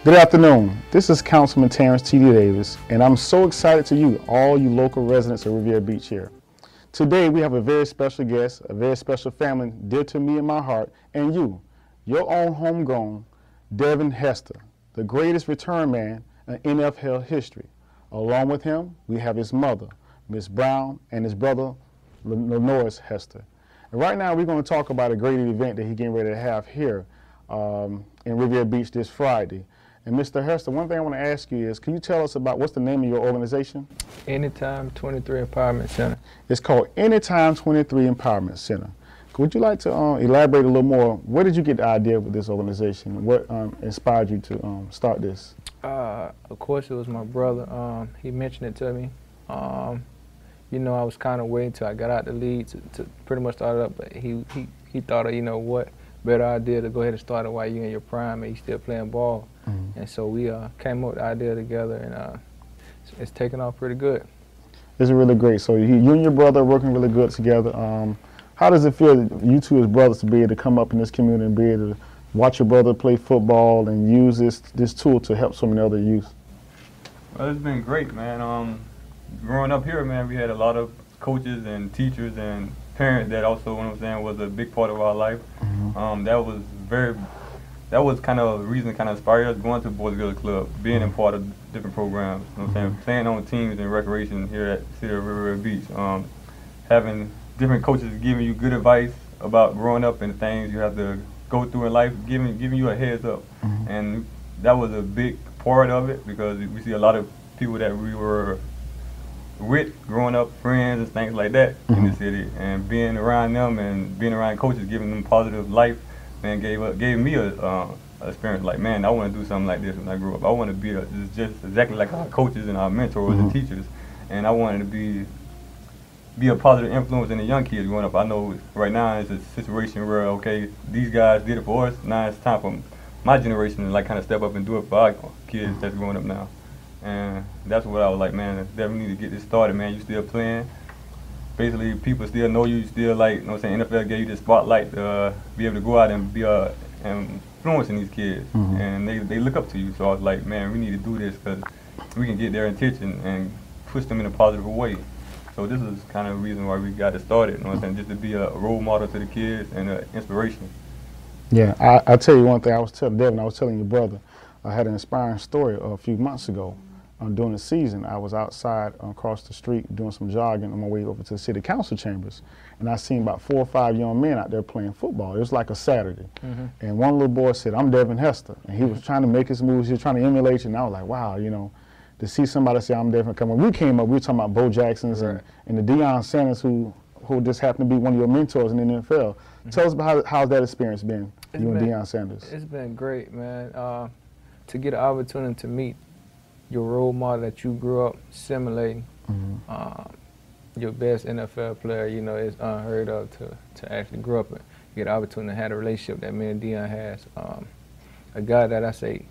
Good afternoon. This is Councilman Terence T.D. Davis, and I'm so excited to you, all you local residents of Riviera Beach here. Today we have a very special guest, a very special family dear to me and my heart, and you, your own homegrown Devin Hester, the greatest return man in NFL history. Along with him, we have his mother, Miss Brown, and his brother, Lenoris Hester. And right now we're going to talk about a great event that he's getting ready to have here in Riviera Beach this Friday. And Mr. Hester, one thing I want to ask you is, can you tell us about what's the name of your organization? Anytime 23 Empowerment Center. It's called Anytime 23 Empowerment Center. Would you like to elaborate a little more? Where did you get the idea with this organization? What inspired you to start this? Of course, it was my brother. He mentioned it to me. You know, I was kind of waiting till I got out the league to pretty much start it up, but he thought of, you know, what better idea to go ahead and start it while you're in your prime and you're still playing ball. And so we came up with the idea together, and it's taken off pretty good. It's really great. So you and your brother are working really good together. How does it feel, you two as brothers, to be able to come up in this community and be able to watch your brother play football and use this tool to help so many other youth? Well, it's been great, man. Growing up here, man, we had a lot of coaches and teachers and parents that also, you know what I'm saying, was a big part of our life. That was kind of a reason that kind of inspired us going to Boys and Girls Club, being a part of different programs, you know what I'm saying, playing on teams and recreation here at City of Riviera Beach, having different coaches giving you good advice about growing up and things you have to go through in life, giving you a heads up. And that was a big part of it, because we see a lot of people that we were with growing up, friends and things like that in the city, and being around them and being around coaches, giving them positive life, man, gave me a experience like, man, I want to do something like this when I grow up. I want to be just exactly like our coaches and our mentors and teachers, and I wanted to be a positive influence in the young kids growing up. I know right now it's a situation where, okay, these guys did it for us, now it's time for my generation to like kind of step up and do it for our kids that's growing up now. And that's what I was like, man, definitely need to get this started, man. You still playing. Basically, people still know you, still like, you know what I'm saying, NFL gave you the spotlight to be able to go out and be influencing these kids. And they look up to you. So I was like, man, we need to do this because we can get their attention and push them in a positive way. So this is kind of the reason why we got it started, you know what I'm saying, just to be a role model to the kids and an inspiration. Yeah, I'll tell you one thing. I was telling Devin, I was telling your brother, I had an inspiring story a few months ago. During the season, I was outside across the street doing some jogging on my way over to the city council chambers, and I seen about 4 or 5 young men out there playing football. It was like a Saturday, and one little boy said, "I'm Devin Hester," and he was trying to make his moves. He was trying to emulate you, and I was like, wow, you know, to see somebody say, "I'm Devin." When we came up, we were talking about Bo Jackson's and the Deion Sanders, who just happened to be one of your mentors in the NFL. Tell us about how's that experience been, you and Deion Sanders? It's been great, man. To get an opportunity to meet your role model that you grew up simulating, your best NFL player, you know, it's unheard of to actually grow up and get an opportunity to have a relationship that me and Deion has. A guy that I say,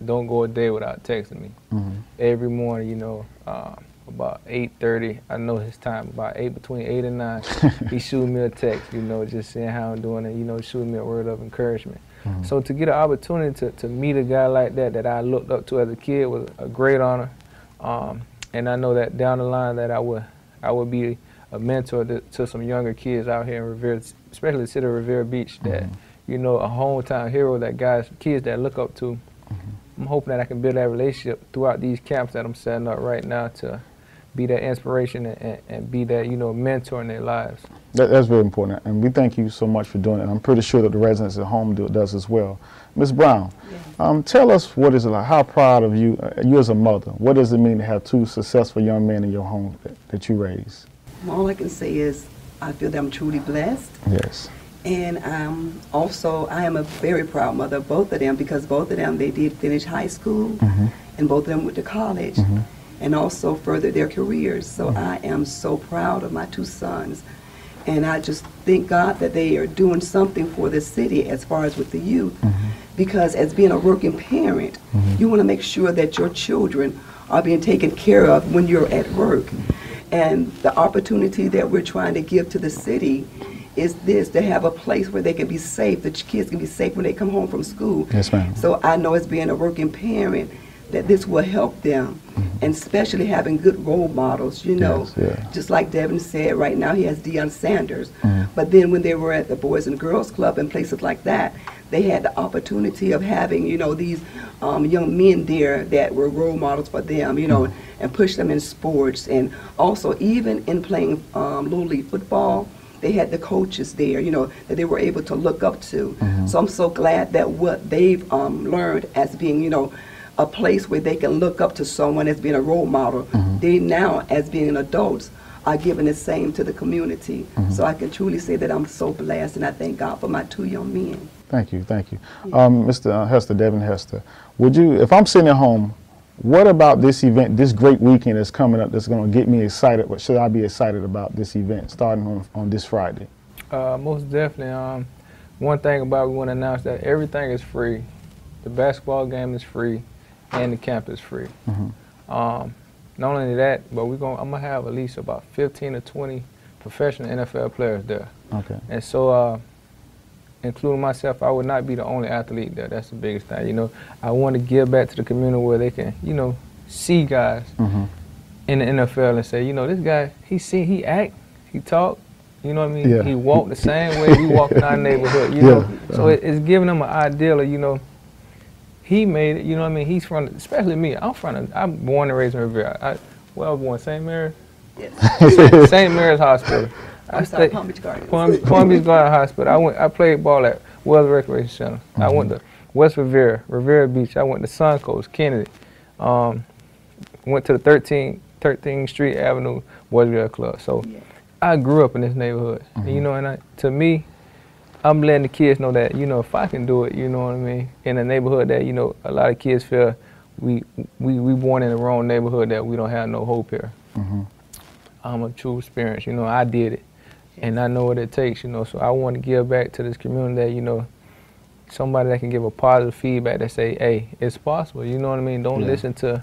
don't go a day without texting me. Every morning, you know, about 8:30, I know his time, between 8 and 9, he shooting me a text, you know, just saying how I'm doing and, you know, shooting me a word of encouragement. So to get an opportunity to meet a guy like that I looked up to as a kid was a great honor. And I know that down the line that I would be a mentor to some younger kids out here in Riviera, especially the city of Riviera Beach, that, you know, a hometown hero that kids that look up to. I'm hoping that I can build that relationship throughout these camps that I'm setting up right now to be that inspiration and be that, you know, mentor in their lives. That's very important, and we thank you so much for doing it. I'm pretty sure that the residents at home does as well. Ms. Brown, tell us what is it like, how proud of you, you as a mother, what does it mean to have 2 successful young men in your home that you raised? All I can say is I feel that I'm truly blessed. Yes. And I am a very proud mother of both of them, because both of them, they did finish high school, and both of them went to college, and also furthered their careers. So I am so proud of my 2 sons. And I just thank God that they are doing something for the city as far as with the youth, because as being a working parent, you want to make sure that your children are being taken care of when you're at work. And the opportunity that we're trying to give to the city is this, to have a place where they can be safe, the kids can be safe when they come home from school. Yes, ma'am. So I know as being a working parent that this will help them, and especially having good role models, you know. Yes, yeah. Just like Devin said, right now he has Deion Sanders. But then when they were at the Boys and Girls Club and places like that, they had the opportunity of having, you know, these young men there that were role models for them, you know, and push them in sports. And also even in playing Little League football, they had the coaches there, you know, that they were able to look up to. So I'm so glad that what they've learned as being, you know, a place where they can look up to someone as being a role model, they now, as being adults, are giving the same to the community. So I can truly say that I'm so blessed, and I thank God for my 2 young men. Thank you, thank you. Mr. Hester, Devin Hester, would you, if I'm sitting at home, what about this event, this great weekend that's coming up that's going to get me excited? What should I be excited about this event starting on this Friday? Most definitely. One thing about we want to announce that everything is free. The basketball game is free, and the camp is free. Not only that, but I'm gonna have at least about 15 to 20 professional NFL players there. Okay. And so, including myself, I would not be the only athlete there. That's the biggest thing. You know, I want to give back to the community where they can, you know, see guys in the NFL and say, you know, this guy, he act, he talk. You know what I mean? Yeah. He walked the same way we walk in our neighborhood. You know, so it's giving them an ideal of, you know, he made it, you know what I mean? He's from, especially me, I'm born and raised in Riviera. I was born St. Mary's? Yes. St. Mary's Hospital. I'm sorry, Palm Beach Gardens. Palm Beach Garden Hospital. I played ball at Wells Recreation Center. I went to West Riviera Beach. I went to Suncoast, Kennedy. Went to the 13th Street Avenue Boys Girls Club. So I grew up in this neighborhood. And, you know, and to me, I'm letting the kids know that, you know, if I can do it, you know what I mean, in a neighborhood that, you know, a lot of kids feel we born in the wrong neighborhood, that we don't have no hope here. I'm a true experience, you know, I did it, and I know what it takes, you know, so I want to give back to this community that, you know, somebody that can give a positive feedback that say, hey, it's possible, you know what I mean? Don't listen to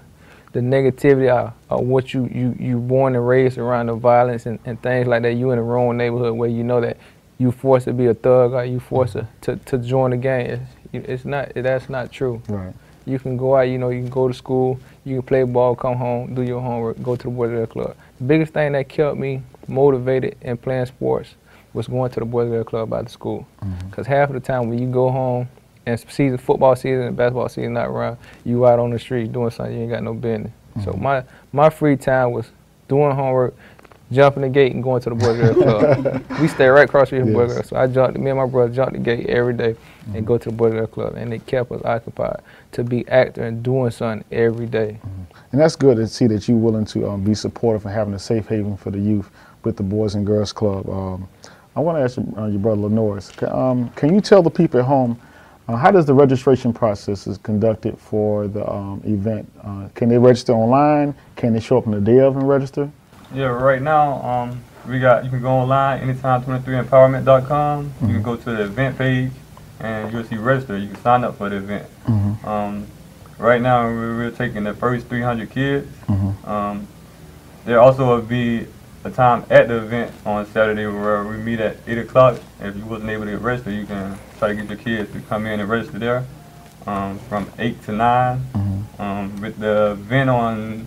the negativity of what you born and raised around, the violence and things like that. You in the wrong neighborhood where you know that you forced to be a thug or you forced to join the gang. That's not true. Right. You can go out, you know, you can go to school, you can play ball, come home, do your homework, go to the Boys Girls Club. The biggest thing that kept me motivated in playing sports was going to the Boys Girls Club after school. Because half of the time when you go home and football season and basketball season not around, you out on the street doing something you ain't got no business. So my free time was doing homework, jumping the gate and going to the Boys Girls Club. We stay right across the street from Boys Girls. So me and my brother jumped the gate every day and go to the Boys Girls Club. And it kept us occupied to be active and doing something every day. And that's good to see that you're willing to be supportive and having a safe haven for the youth with the Boys and Girls Club. I want to ask your brother Lenoris, can you tell the people at home, how does the registration process is conducted for the event? Can they register online? Can they show up on the day of and register? Yeah, right now, you can go online, anytime23empowerment.com. You can go to the event page, and you'll see register. You can sign up for the event. Right now, we're taking the first 300 kids. There also will be a time at the event on Saturday where we meet at 8 o'clock. If you wasn't able to register, you can try to get your kids to come in and register there from 8 to 9. With the event on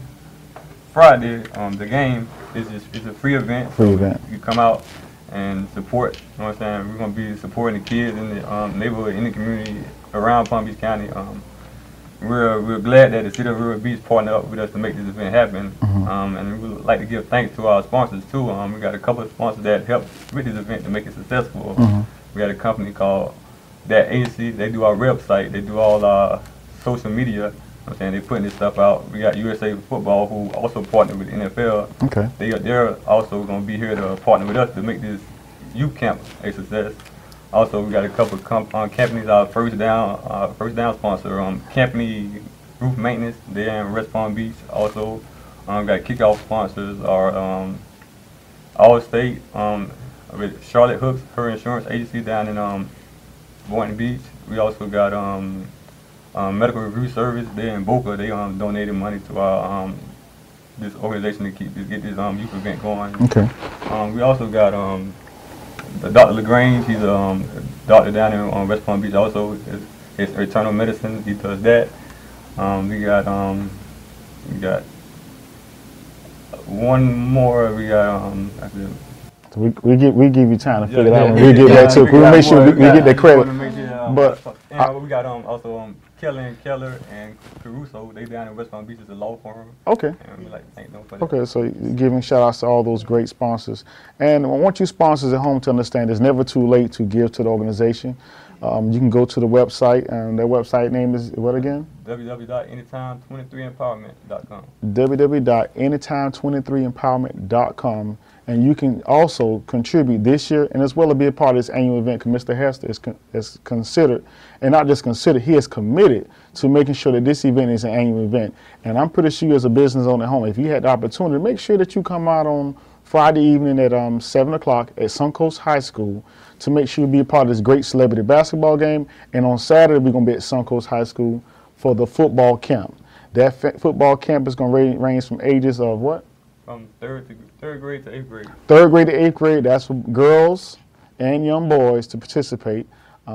Friday, the game it's a free event. You come out and support. You know what I'm saying? We're gonna be supporting the kids in the neighborhood, in the community around Palm Beach County. We're glad that the city of Riviera Beach partnered up with us to make this event happen. And we would like to give thanks to our sponsors too. We got a couple of sponsors that helped with this event to make it successful. We got a company called That Agency. They do our website. They do all our social media. I'm saying they're putting this stuff out. We got USA Football, who also partnered with the NFL. Okay. They're also going to be here to partner with us to make this youth camp a success. Also, we got a couple of companies. Our first down sponsor, Company Roof Maintenance. They're in West Palm Beach. Also, got kickoff sponsors are Allstate with Charlotte Hooks, her insurance agency down in Boynton Beach. We also got Medical Review Service. They're in Boca. They donated money to our this organization to get this youth event going. Okay. We also got Dr. LaGrange, he's a doctor down in West Palm Beach. Also, it's internal medicine. He does that. We got one more. We got we give you time to figure it out. When we get back to it, we make sure we get that credit. But we got also Kelly and Keller and Caruso. They down in West Palm Beach. It's a law firm. Okay. And we like to thank them for that. Okay, so you're giving shout outs to all those great sponsors. And I want you sponsors at home to understand it's never too late to give to the organization. You can go to the website, and their website name is what again? www.anytime23empowerment.com. www.anytime23empowerment.com. And you can also contribute this year and as well as be a part of this annual event, because Mr. Hester is considered, and not just considered, he is committed to making sure that this event is an annual event. And I'm pretty sure you as a business owner at home, if you had the opportunity, make sure that you come out on Friday evening at 7 o'clock at Suncoast High School to make sure you be a part of this great celebrity basketball game. And on Saturday, we're going to be at Suncoast High School for the football camp. That football camp is going to range from ages of what? From third grade to 8th grade. 3rd grade to 8th grade, that's for girls and young boys to participate.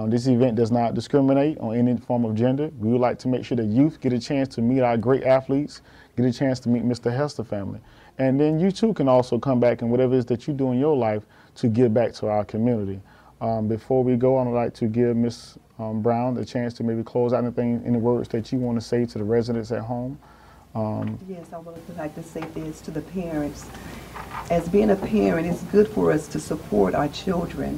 This event does not discriminate on any form of gender. We would like to make sure the youth get a chance to meet our great athletes, get a chance to meet Mr. Hester family. And then you too can also come back and whatever it is that you do in your life to give back to our community. Before we go, I'd like to give Ms. Brown the chance to maybe close out anything, any words that you want to say to the residents at home. Yes, I would like to say this to the parents. As being a parent, it's good for us to support our children,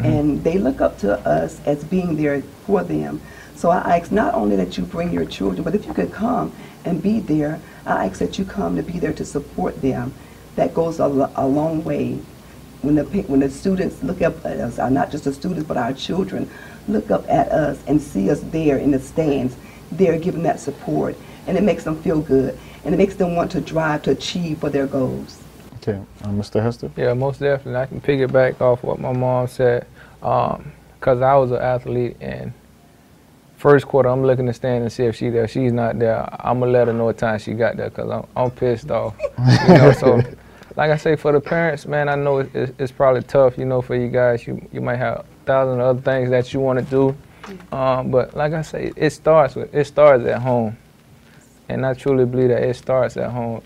and they look up to us as being there for them. So I ask not only that you bring your children, but if you could come and be there, I ask that you come to be there to support them. That goes a long way. When the students look up at us, not just the students, but our children, look up at us and see us there in the stands, they're giving that support. And it makes them feel good, and it makes them want to drive to achieve for their goals. Okay, Mr. Hester? Yeah, most definitely. I can piggyback off what my mom said, because I was an athlete, and first quarter, I'm looking to stand and see if she's there. If she's not there, I'm going to let her know what time she got there, because I'm pissed off. You know, so, like I say, for the parents, man, I know it's probably tough, you know, for you guys. You might have 1,000 other things that you want to do, but like I say, it starts at home. And I truly believe that it starts at home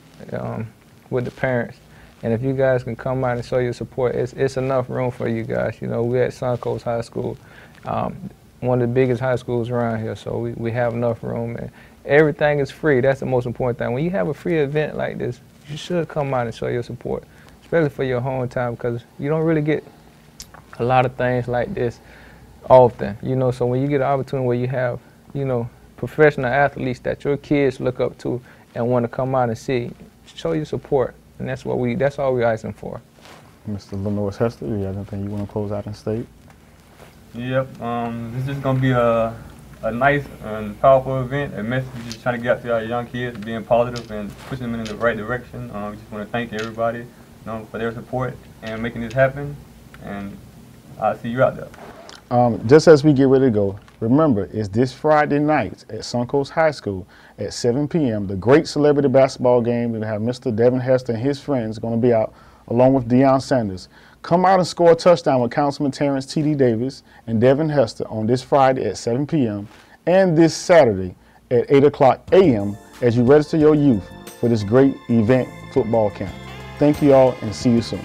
with the parents. And if you guys can come out and show your support, it's enough room for you guys. You know, we're at Suncoast High School, one of the biggest high schools around here, so we have enough room. And everything is free. That's the most important thing. When you have a free event like this, you should come out and show your support, especially for your hometown, because you don't really get a lot of things like this often. You know, so when you get an opportunity where you have, you know, professional athletes that your kids look up to and want to come out and see, show your support, and that's all we're asking for. Mr. Lenoir Hester, do you have anything you want to close out and state? Yep, this is just going to be a nice and powerful event, a message we're just trying to get out to our young kids, being positive and pushing them in the right direction. We just want to thank everybody, you know, for their support and making this happen, and I'll see you out there. Just as we get ready to go, remember, it's this Friday night at Suncoast High School at 7 p.m., the great celebrity basketball game. We're going to have Mr. Devin Hester and his friends going to be out, along with Deion Sanders. Come out and score a touchdown with Councilman Terence T.D. Davis and Devin Hester on this Friday at 7 p.m. and this Saturday at 8 o'clock a.m. as you register your youth for this great event football camp. Thank you all, and see you soon.